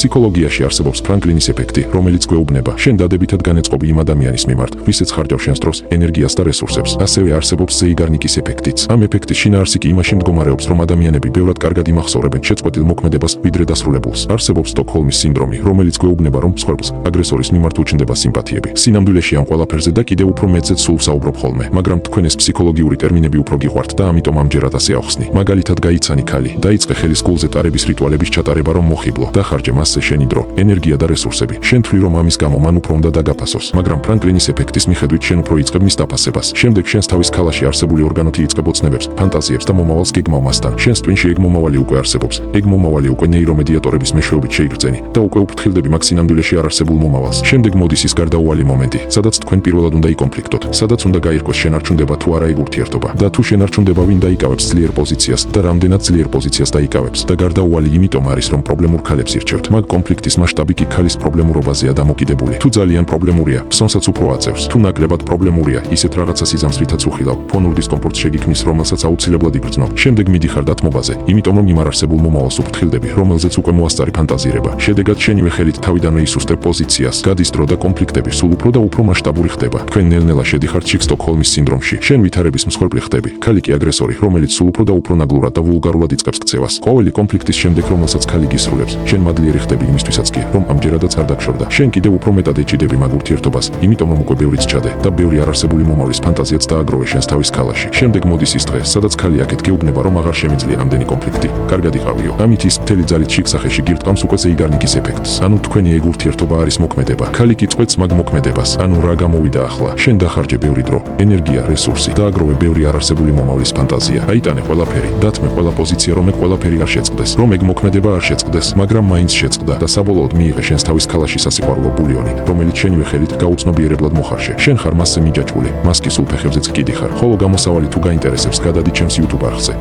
ფსიქოლოგიაში არსებობს ფრანკლინის ეფექტი, რომელიც გვეუბნება, შენ დადებითად განეწყობი იმ ადამიანის მიმართ, ვისაც ხარჯავს შენს დროს, ენერგიას და რესურსებს. ასევე არსებობს ზეიგარნიკის ეფექტიც. ამ ეფექტის შინაარსი კი იმაში მდგომარეობს, რომ ადამიანები ბევრად კარგად იმახსოვრებენ შეწყვეტილ მოქმედებას, ვიდრე დასრულებულს. არსებობს სტოკჰოლმის სინდრომი, რომელიც გვეუბნება, რომ მსხვერპლს, აგრესორის მიმართ უჩნდება სიმპათიები. სინამდვილეში ამ ყველაფერზე და კიდევ უფრო მეტზეც სულ საუბრობ ხოლმე, მაგრამ თქვენ ეს ფსიქოლოგიური ტერმინები უფრო გიყვართ და ამიტომ ამჯერად ასე ახსნი. მაგალითად გაიცანი ქალი, დაიწყე ხელი სკოლზე ტარების რიტუალების ჩატარება, რომ მოხიბლო, დახარჯე მასზე შენი დრო, ენერგია და რესურსები. შენ თვლი, რომ ამის გამო მან უფრო უნდა დაგაფასოს, მაგრამ ფრანკლინის ეფექტის მიხედვით შენ უფრო იწყებ მის დაფასებას. შემდეგ შენს თავის ქალაში არსებული ორგანოთი იწყებ ოცნებებს, ფანტაზიებს და მომავალს გეგმავ მასთან. შენს ტვინში ეგ მომავალი უკვე არსებობს. ეგ მომავალი უკვე ნეირომედიატორების მეშვეობით შეიგრძენი და უკვე უფრთხილდები მაგ სინამდვილეში არ არსებულ მომავალს. შემდეგ მოდის ის გარდაუვალი მომენტი, სადაც თქვენ პირველად უნდა იკონფლიქტოთ, სადაც უნდა გაირკვეს შენ არ ჩუნდება თუ არა ეგ ურთიერთობა და თუ შენ არ ჩუნდება ვინ დაიკავებს ძლიერ პოზიციას და რამდენად ძლიერ პოზიციას დაიკავებს და გარდაუვალი იმიტომ არის, რომ პრობლემურ ქალებს ირჩევთ. მაგ კონფლიქტის მასშტაბი კი ქალის პრობლემურობაზეა დამოკიდებული. თუ ძალიან პრობლემურია, ფსონსაც უფრო აწევს. თუ ნაკლებად პრობლემურია, ისეთ რაღაცას იზამს, რითაც უხილავ, ფონურ დისკომფორტს შეგიქმნის, რომელსაც აუცილებლად იგრძნო. შემდეგ მიდიხარ დათმობაზე, იმიტომ რომ იმ არ არსებულ მომავალს უფრთხილდები, რომელზეც უკვე მოასწარი ფანტაზირება. შედეგად შენივე ხელით თავიდანვე ისუსტებ პოზიციას, გადის დრო და კონფლიქტები სულ უფრო და უფრო მასშტაბური ხდება. თქვენ ნელ-ნელა შედიხართ შიგ სტოკჰოლმის სინდრომში. შენ ვითარების მსხვერპლი ხდები, ქალი კი აგრესორი, რომელიც სულ უფრო და უფრო ნაგლურად და ვულგარულად იწყებს ქცევას. ყოველი კონფლიქტის შემდეგ, რომელსაც ქალი გისრულებს, შენ მადლიერი ხდები იმისთვისაც კი, რომ ამჯერადაც არ დაგშორდა. შენ კიდევ უფრო მეტად ეჭიდები მაგ ურთიერთობას, იმიტომ რომ უკვე ბევრიც ჩადე და ბევრი არარსებული მომავლის ფანტაზიაც დააგროვე შენს თავის ქალაში. შემდეგ მოდის ის დღე, სადაც ქალი აქეთ გეუბნება, რომ აღარ შემიძლია ამდენი კონფლიქტი. კარგად იყავიო. ამით ის მთელი ძალით შიგსახეში გირტყამს უკვე ზეიგარნიკის ეფექტს. ანუ თქვენი ეგ ურთიერთობა არის მოქმედება. ქალი კი წყვეტს მაგ მოქმედებას. ანუ რა გამოვიდა ახლა? შენ დახარჯე ბევრი დრო, ენერგია, რესურსი, დააგროვე ბევრი არარსებული მომავლის ფანტაზია. აიტანე ყველაფერი, დათმე ყველა პოზიცია, რომ ეგ ყველაფერი არ შეწყდეს, რომ ეგ მოქმედება არ შეწყდეს, მაგრამ მაინც შეწყდა და საბოლოოდ მიიღე შენს თავის ქალაში სასიყვარულო ბულიონი, რომელიც შენივე ხელით გაუცნობიერებლად მოხარშე. შენ ხარ მასზე მიჯაჭვული, მას კი სულ ფეხებზეც კიდიხარ. ხოლო გამოსავალი თუ გაინტერესებს, გადადი ჩემს YouTube არხზე.